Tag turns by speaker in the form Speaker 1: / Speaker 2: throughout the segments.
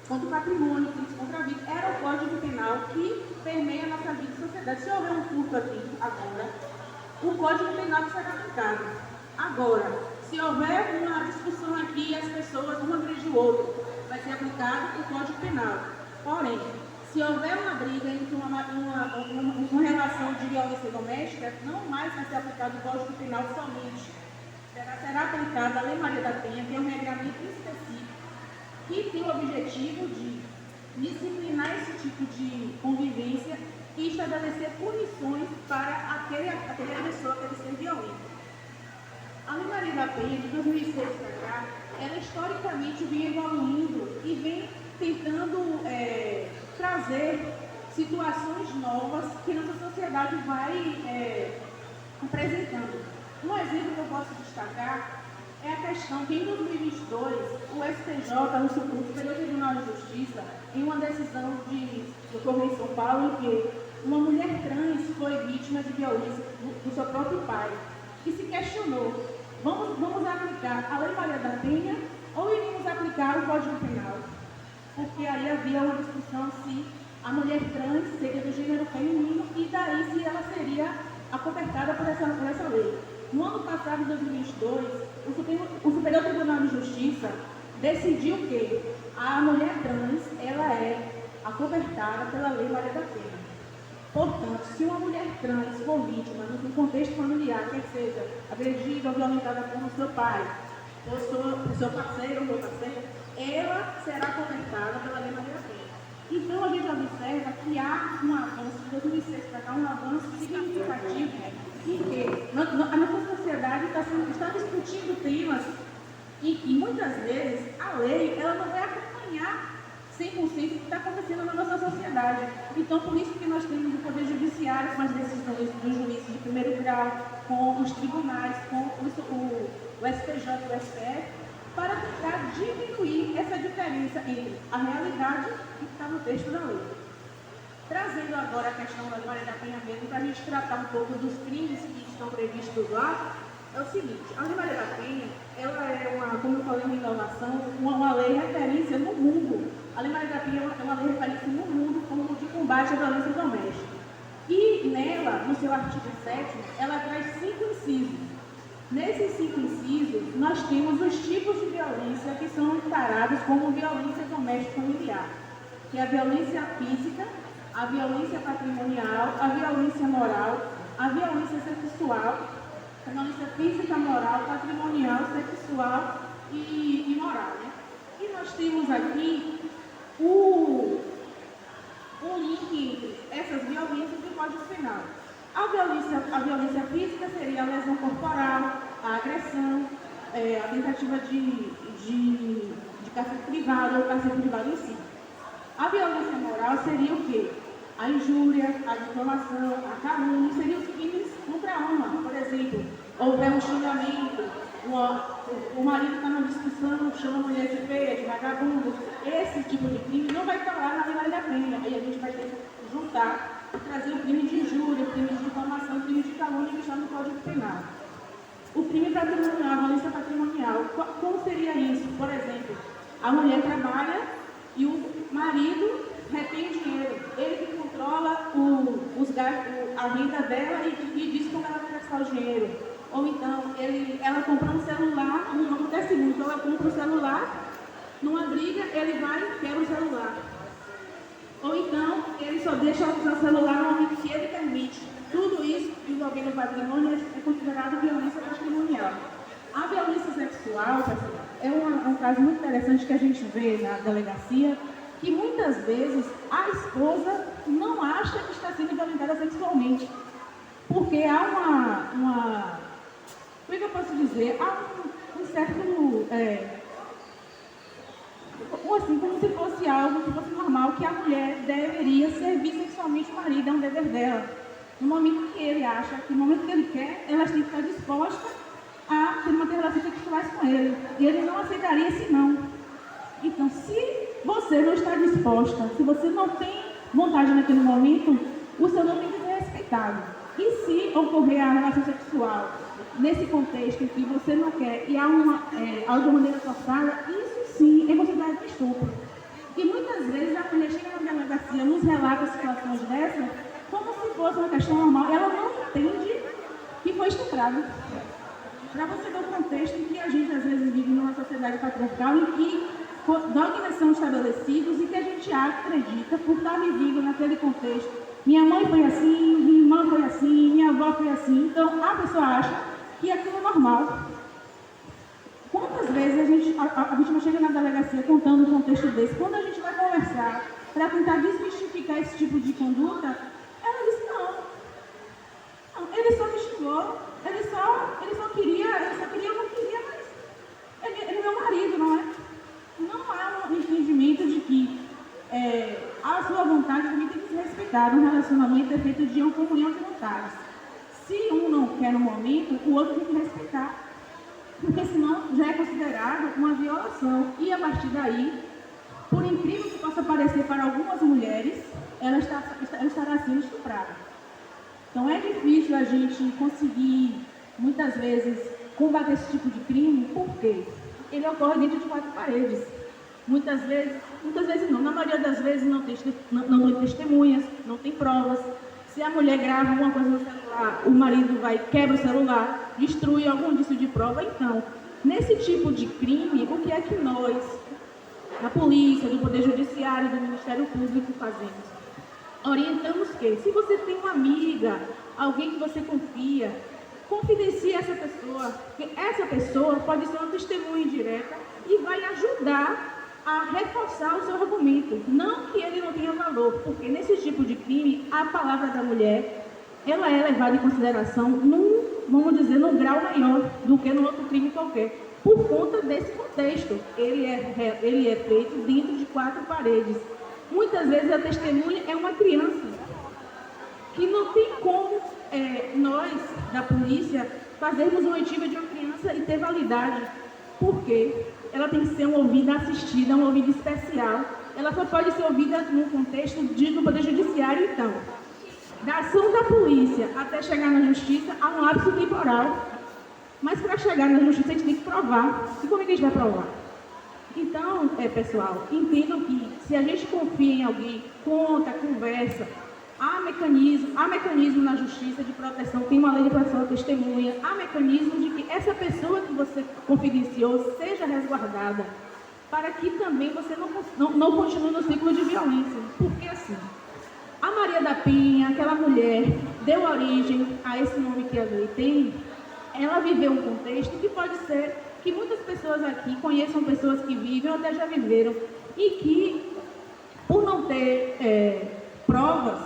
Speaker 1: contra o patrimônio, crimes contra a vida, era o Código Penal que permeia a nossa vida e sociedade. Se houver um furto aqui agora, o Código Penal será aplicado. Agora, se houver uma discussão aqui e as pessoas, um agredir o outro, vai ser aplicado o Código Penal. Porém, se houver uma briga entre uma relação de violência doméstica, não mais vai ser aplicado o Código Penal somente. Será aplicada a Lei Maria da Penha, que é um regramento específico, que tem o objetivo de disciplinar esse tipo de convivência e estabelecer punições para aquele agressor, aquele ser violento. A Lei Maria da Penha, de 2006 para cá, ela historicamente vem evoluindo e vem tentando trazer situações novas que nossa sociedade vai apresentando. Um exemplo que eu posso destacar é a questão que em 2022 o STJ, o Superior Tribunal de Justiça, em uma decisão que ocorreu em São Paulo, em que uma mulher trans foi vítima de violência do seu próprio pai, e se questionou: vamos aplicar a Lei Maria da Penha ou iríamos aplicar o Código Penal? Porque aí havia uma discussão se a mulher trans seria do gênero feminino e daí se ela seria acobertada por essa lei. No ano passado, em 2022, o Superior Tribunal de Justiça decidiu que a mulher trans ela é acobertada pela Lei Maria da Penha. Portanto, se uma mulher trans for vítima no contexto familiar, quer seja agredida ou violentada por seu pai, ou seu parceiro ou parceira, ela será acobertada pela Lei Maria da Penha. Então, a gente observa que há um avanço, de 2006 para cá, um avanço significativo em que a nossa sociedade está discutindo temas em que, muitas vezes, a lei ela não vai acompanhar 100% o que está acontecendo na nossa sociedade. Então, por isso que nós temos o Poder Judiciário com as decisões dos juízes de primeiro grau, com os tribunais, com o STJ e o STF, para tentar diminuir essa diferença entre a realidade e o que está no texto da lei. Trazendo agora a questão da Lei Maria da Penha mesmo, para a gente tratar um pouco dos crimes que estão previstos lá, é o seguinte: a Lei Maria da Penha, ela é como eu falei, uma inovação, uma lei referência no mundo. A Lei Maria da Penha é uma lei referência no mundo como de combate à violência doméstica. E nela, no seu artigo 7º, ela traz 5 incisos. Nesses 5 incisos, nós temos os tipos de violência que são encarados como violência doméstica familiar, que é a violência física, a violência patrimonial, a violência moral, a violência sexual, a violência física, moral, patrimonial, sexual e moral. Né? E nós temos aqui o link entre essas violências e o Código Penal. A violência física seria a lesão corporal, a agressão, a tentativa de cárcere privado ou cárcere privado em si. A violência moral seria o quê? A injúria, a difamação, a calúnia, seriam os crimes contra a honra. Por exemplo, houver um xingamento, o marido está numa discussão, chama a mulher de feia, de vagabundo. Esse tipo de crime não vai estar lá na Lei Maria da Penha. Aí a gente vai ter que juntar e trazer o crime de injúria, o crime de difamação, o crime de calúnia que está no Código Penal. O crime patrimonial, a violência patrimonial, como seria isso? Por exemplo, a mulher trabalha e o marido retém dinheiro. Ele que controla a renda dela e diz como ela vai gastar o dinheiro. Ou então, ela compra um celular, não acontece muito, ela compra um celular, numa briga, ele vai e quebra o celular. Ou então, ele só deixa usar o celular no momento que ele permite. Tudo isso, envolvendo o patrimônio, é considerado violência patrimonial. A violência sexual, pessoal, é um caso muito interessante que a gente vê na delegacia, que muitas vezes a esposa não acha que está sendo violentada sexualmente. Porque há como é que eu posso dizer? Há um certo... assim, como se fosse algo que fosse normal, que a mulher deveria servir sexualmente o marido, é um dever dela. No momento que ele acha, no momento que ele quer, elas têm que estar dispostas a ter uma relação sexual com ele. E ele não aceitaria esse não. Então, se você não está disposta, se você não tem vontade naquele momento, o seu não tem que ser respeitado. E se ocorrer a relação sexual nesse contexto em que você não quer e há de uma maneira forçada, isso sim é considerado estupro. E muitas vezes a mulher chega na delegacia, nos relata situações dessas, como se fosse uma questão normal. Ela não entende que foi estuprada. Para você ver o contexto em que a gente às vezes vive numa sociedade patriarcal em que dogmas são estabelecidos e que a gente acredita por estar vivendo naquele contexto. Minha mãe foi assim, minha irmã foi assim, minha avó foi assim. Então a pessoa acha que aquilo é normal. Quantas vezes a vítima chega na delegacia contando um contexto desse? Quando a gente vai conversar para tentar desmistificar esse tipo de conduta, ela diz não, ele só me xingou, ele só queria, eu não queria, mas ele é meu marido, não é? Não há um entendimento de que a sua vontade também tem que ser respeitada. Um relacionamento é feito de uma comunhão de vontades. Se um não quer no momento, o outro tem que respeitar. Porque senão já é considerado uma violação. E a partir daí, por incrível que possa parecer para algumas mulheres, ela estará sendo estuprada. Então é difícil a gente conseguir, muitas vezes, combater esse tipo de crime, porque ele ocorre dentro de 4 paredes. Muitas vezes não, na maioria das vezes não tem testemunhas, não tem provas. Se a mulher grava alguma coisa no celular, o marido quebra o celular, destrui algum indício de prova. Então, nesse tipo de crime, o que é que nós, da polícia, do Poder Judiciário, do Ministério Público, fazemos? Orientamos que, se você tem uma amiga, alguém que você confia, confidencie essa pessoa, porque essa pessoa pode ser uma testemunha indireta e vai ajudar a reforçar o seu argumento. Não que ele não tenha valor, porque nesse tipo de crime, a palavra da mulher, ela é levada em consideração vamos dizer, num grau maior do que no outro crime qualquer, por conta desse contexto. Ele é feito dentro de 4 paredes. Muitas vezes a testemunha é uma criança, que não tem como nós, da polícia, fazermos uma oitiva de uma criança e ter validade. Por quê? Ela tem que ser uma ouvida assistida, uma ouvida especial. Ela só pode ser ouvida no contexto do Poder Judiciário. Então, da ação da polícia até chegar na justiça, há um lapso temporal. Mas para chegar na justiça, a gente tem que provar. E como é que a gente vai provar? Então, pessoal, entendam que se a gente confia em alguém, conta, conversa, há mecanismo na justiça de proteção, tem uma lei de proteção da testemunha, há mecanismo de que essa pessoa que você confidenciou seja resguardada, para que também você não continue no ciclo de violência. Porque assim, a Maria da Penha, aquela mulher, deu origem a esse nome que a lei tem. Ela viveu um contexto que pode ser que muitas pessoas aqui conheçam pessoas que vivem ou até já viveram, e que, por não ter provas,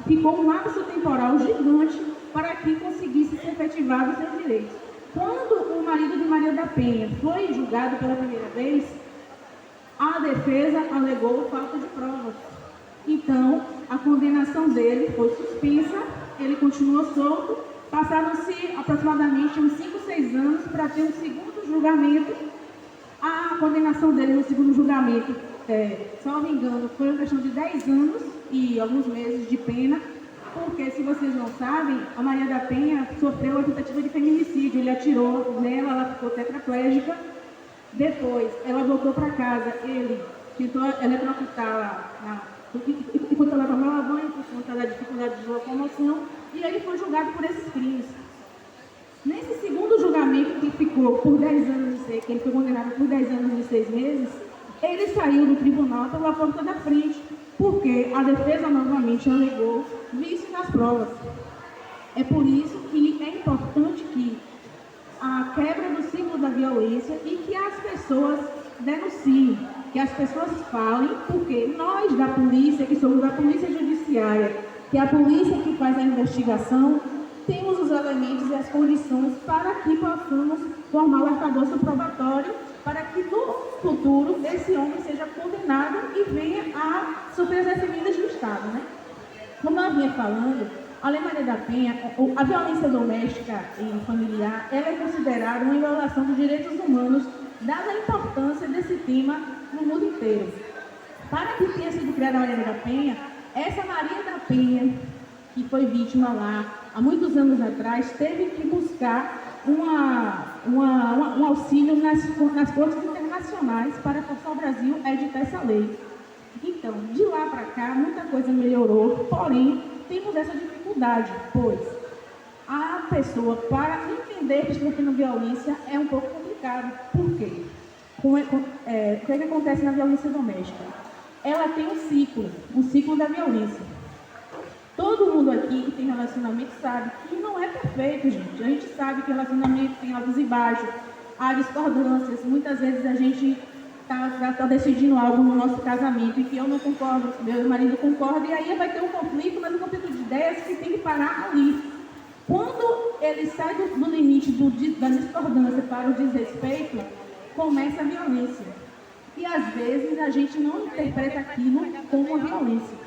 Speaker 1: ficou um lapso temporal gigante para que conseguisse ser efetivado os seus direitos. Quando o marido de Maria da Penha foi julgado pela primeira vez, a defesa alegou falta de provas. Então, a condenação dele foi suspensa, ele continuou solto. Passaram-se aproximadamente uns 5, 6 anos para ter um segundo julgamento. A condenação dele no segundo julgamento, se não me engano, foi uma questão de 10 anos e alguns meses de pena, porque, se vocês não sabem, a Maria da Penha sofreu a tentativa de feminicídio. Ele atirou nela, ela ficou tetraplégica. Depois, ela voltou para casa, ele tentou eletrocutá-la enquanto ela tomava banho, por conta da dificuldade de locomoção, e ele foi julgado por esses crimes. Nesse segundo julgamento, que ficou por 10 anos que ele foi condenado por 10 anos e 6 meses, ele saiu do tribunal pela porta da frente, porque a defesa novamente alegou vício nas provas. É por isso que é importante que a quebra do ciclo da violência e que as pessoas denunciem, que as pessoas falem, porque nós da polícia, que somos da polícia judiciária, que é a polícia que faz a investigação, temos os elementos e as condições para que possamos formar o arcabouço probatório, para que no futuro esse homem seja condenado e venha a sofrer as reprimendas do Estado, né? Como eu vinha falando, a Lei Maria da Penha, a violência doméstica e familiar, ela é considerada uma violação dos direitos humanos, dada a importância desse tema no mundo inteiro. Para que tenha sido criada a Maria da Penha, essa Maria da Penha, que foi vítima lá há muitos anos atrás, teve que buscar um auxílio nas cortes internacionais para forçar o Brasil a editar essa lei. Então, de lá para cá, muita coisa melhorou, porém, temos essa dificuldade, pois a pessoa, para entender que está sofrendo violência, é um pouco complicado. Por quê? O que acontece na violência doméstica? Ela tem um ciclo da violência. Todo mundo aqui que tem relacionamento sabe que não é perfeito, gente. A gente sabe que relacionamento tem altos e baixos, há discordâncias. Muitas vezes a gente está decidindo algo no nosso casamento e que eu não concordo, meu marido concorda, e aí vai ter um conflito, mas um conflito de ideias que tem que parar ali. Quando ele sai do limite da discordância para o desrespeito, começa a violência. E às vezes a gente não interpreta aquilo como uma violência.